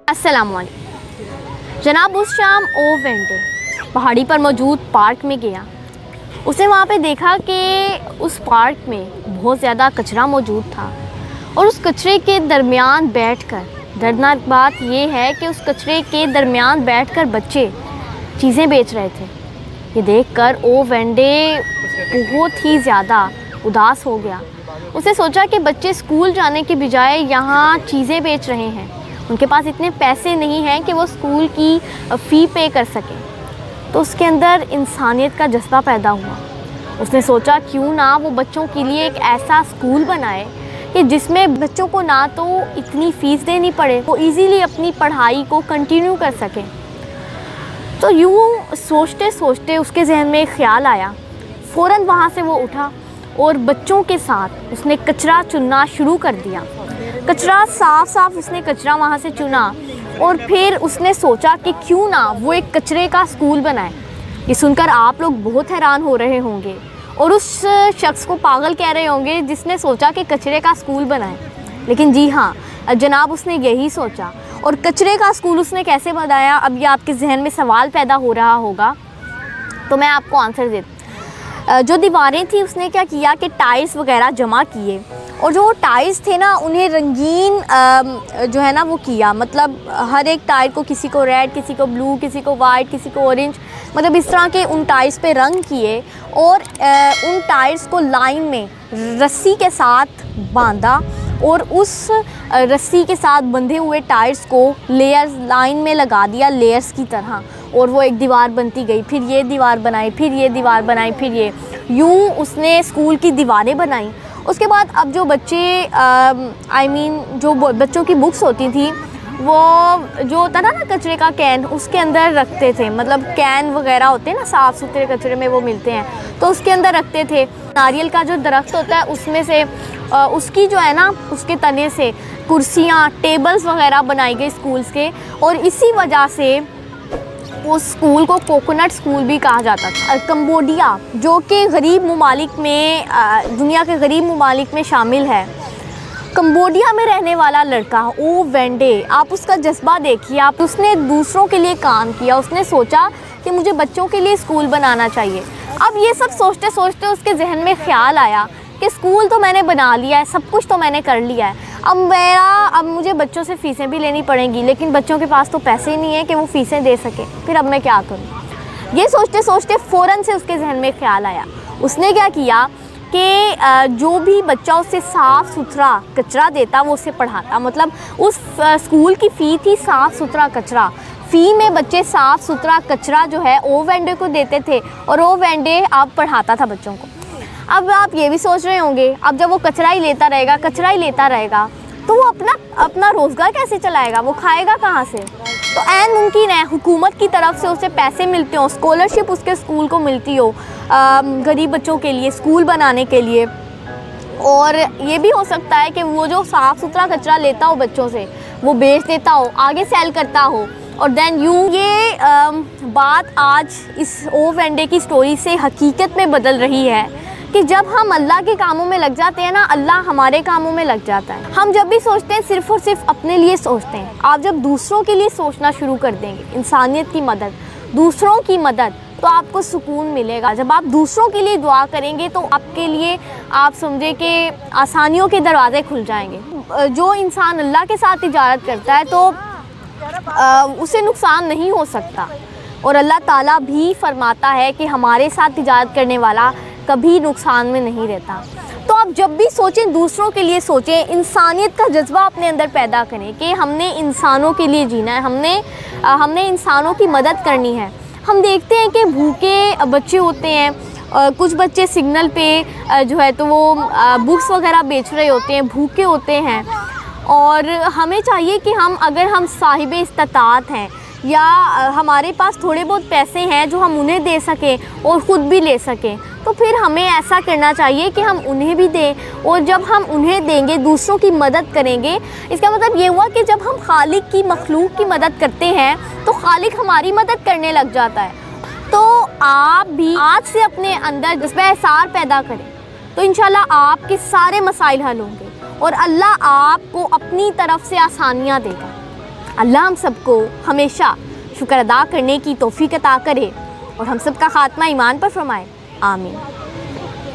अस्सलाम वालेकुम। जनाब उस शाम ओ वेंडे पहाड़ी पर मौजूद पार्क में गया। उसने वहाँ पे देखा कि उस पार्क में बहुत ज़्यादा कचरा मौजूद था और उस कचरे के दरमियान बैठकर, दर्दनाक बात ये है कि उस कचरे के दरमियान बैठकर बच्चे चीज़ें बेच रहे थे। ये देखकर ओ वेंडे बहुत ही ज़्यादा उदास हो गया। उसने सोचा कि बच्चे स्कूल जाने के बजाय यहाँ चीज़ें बेच रहे हैं, उनके पास इतने पैसे नहीं हैं कि वो स्कूल की फ़ी पे कर सकें। तो उसके अंदर इंसानियत का जज्बा पैदा हुआ। उसने सोचा क्यों ना वो बच्चों के लिए एक ऐसा स्कूल बनाए कि जिसमें बच्चों को ना तो इतनी फ़ीस देनी पड़े, वो इजीली अपनी पढ़ाई को कंटिन्यू कर सकें। तो यूँ सोचते सोचते उसके जहन में एक ख़्याल आया। फ़ौरन वहाँ से वो उठा और बच्चों के साथ उसने कचरा चुनना शुरू कर दिया। कचरा साफ उसने कचरा वहाँ से चुना और फिर उसने सोचा कि क्यों ना वो एक कचरे का स्कूल बनाए। ये सुनकर आप लोग बहुत हैरान हो रहे होंगे और उस शख्स को पागल कह रहे होंगे जिसने सोचा कि कचरे का स्कूल बनाए। लेकिन जी हाँ जनाब, उसने यही सोचा। और कचरे का स्कूल उसने कैसे बनाया, अब ये आपके जहन में सवाल पैदा हो रहा होगा, तो मैं आपको आंसर देती। जो दीवारें थी उसने क्या किया कि टाइल्स वगैरह जमा किए और जो टाइल्स थे ना उन्हें रंगीन जो है ना वो किया। मतलब हर एक टाइल को, किसी को रेड, किसी को ब्लू, किसी को वाइट, किसी को ऑरेंज, मतलब इस तरह के उन टाइल्स पे रंग किए और उन टाइल्स को लाइन में रस्सी के साथ बांधा और उस रस्सी के साथ बंधे हुए टाइल्स को लेयर्स लाइन में लगा दिया, लेयर्स की तरह, और वो एक दीवार बनती गई। फिर ये दीवार बनाई, फिर ये दीवार बनाई, फिर ये, यूँ उसने स्कूल की दीवारें बनाई। उसके बाद अब जो बच्चे जो बच्चों की बुक्स होती थी वो जो होता था ना कचरे का कैन, उसके अंदर रखते थे। मतलब कैन वगैरह होते हैं ना, साफ़ सुथरे कचरे में वो मिलते हैं, तो उसके अंदर रखते थे। नारियल का जो दरख्त होता है उसमें से उसकी जो है ना उसके तने से कुर्सियाँ, टेबल्स वगैरह बनाई गई स्कूल्स के, और इसी वजह से उस स्कूल को कोकोनट स्कूल भी कहा जाता था। कंबोडिया जो कि गरीब ममालिक में, दुनिया के गरीब ममालिक में शामिल है, कंबोडिया में रहने वाला लड़का ओ वेंडे, आप उसका जज्बा देखिए। आप उसने दूसरों के लिए काम किया। उसने सोचा कि मुझे बच्चों के लिए स्कूल बनाना चाहिए। अब ये सब सोचते सोचते उसके जहन में ख़्याल आया कि स्कूल तो मैंने बना लिया है, सब कुछ तो मैंने कर लिया है, अब मुझे बच्चों से फ़ीसें भी लेनी पड़ेंगी, लेकिन बच्चों के पास तो पैसे ही नहीं है कि वो फ़ीसें दे सके। फिर अब मैं क्या करूँ? ये सोचते सोचते फ़ौरन से उसके जहन में ख़्याल आया। उसने क्या किया कि जो भी बच्चा उससे साफ़ सुथरा कचरा देता वो उसे पढ़ाता। मतलब उस स्कूल की फ़ी थी साफ़ सुथरा कचरा। फ़ी में बच्चे साफ़ सुथरा कचरा जो है ओ वेंडे को देते थे और ओ वेंडे अब पढ़ाता था बच्चों को। अब आप ये भी सोच रहे होंगे, अब जब वो कचरा ही लेता रहेगा तो वो अपना रोज़गार कैसे चलाएगा, वो खाएगा कहाँ से? तो ऐन मुमकिन है हुकूमत की तरफ से उसे पैसे मिलते हो, स्कॉलरशिप उसके स्कूल को मिलती हो गरीब बच्चों के लिए स्कूल बनाने के लिए। और ये भी हो सकता है कि वो जो साफ़ सुथरा कचरा लेता हो बच्चों से वो बेच देता हो, आगे सेल करता हो, और देन यूँ ये बात आज इस ओ वेंडे की स्टोरी से हकीकत में बदल रही है कि जब हम अल्लाह के कामों में लग जाते हैं ना, अल्लाह हमारे कामों में लग जाता है। हम जब भी सोचते हैं सिर्फ़ और सिर्फ अपने लिए सोचते हैं। आप जब दूसरों के लिए सोचना शुरू कर देंगे, इंसानियत की मदद, दूसरों की मदद, तो आपको सुकून मिलेगा। जब आप दूसरों के लिए दुआ करेंगे तो आपके लिए आप समझे कि आसानियों के दरवाज़े खुल जाएंगे। जो इंसान अल्लाह के साथ तिजारत करता है तो उसे नुकसान नहीं हो सकता, और अल्लाह ताला भी फरमाता है कि हमारे साथ तिजारत करने वाला कभी नुकसान में नहीं रहता। तो आप जब भी सोचें दूसरों के लिए सोचें, इंसानियत का जज्बा अपने अंदर पैदा करें कि हमने इंसानों के लिए जीना है, हमने इंसानों की मदद करनी है। हम देखते हैं कि भूखे बच्चे होते हैं, कुछ बच्चे सिग्नल पे जो है तो वो बुक्स वगैरह बेच रहे होते हैं, भूखे होते हैं, और हमें चाहिए कि अगर हम साहिब इस्तात हैं या हमारे पास थोड़े बहुत पैसे हैं जो हम उन्हें दे सकें और ख़ुद भी ले सकें, तो फिर हमें ऐसा करना चाहिए कि हम उन्हें भी दें। और जब हम उन्हें देंगे, दूसरों की मदद करेंगे, इसका मतलब ये हुआ कि जब हम खालिक की, मखलूक की मदद करते हैं तो खालिक हमारी मदद करने लग जाता है। तो आप भी आज से अपने अंदर जज्बा एहसार पैदा करें तो इंशाल्लाह आपके सारे मसाइल हल होंगे और अल्लाह आपको अपनी तरफ से आसानियाँ देगा। اللہ ہم سب کو ہمیشہ شکر ادا کرنے کی توفیق عطا کرے اور ہم سب کا خاتمہ ایمان پر فرمائے، آمین۔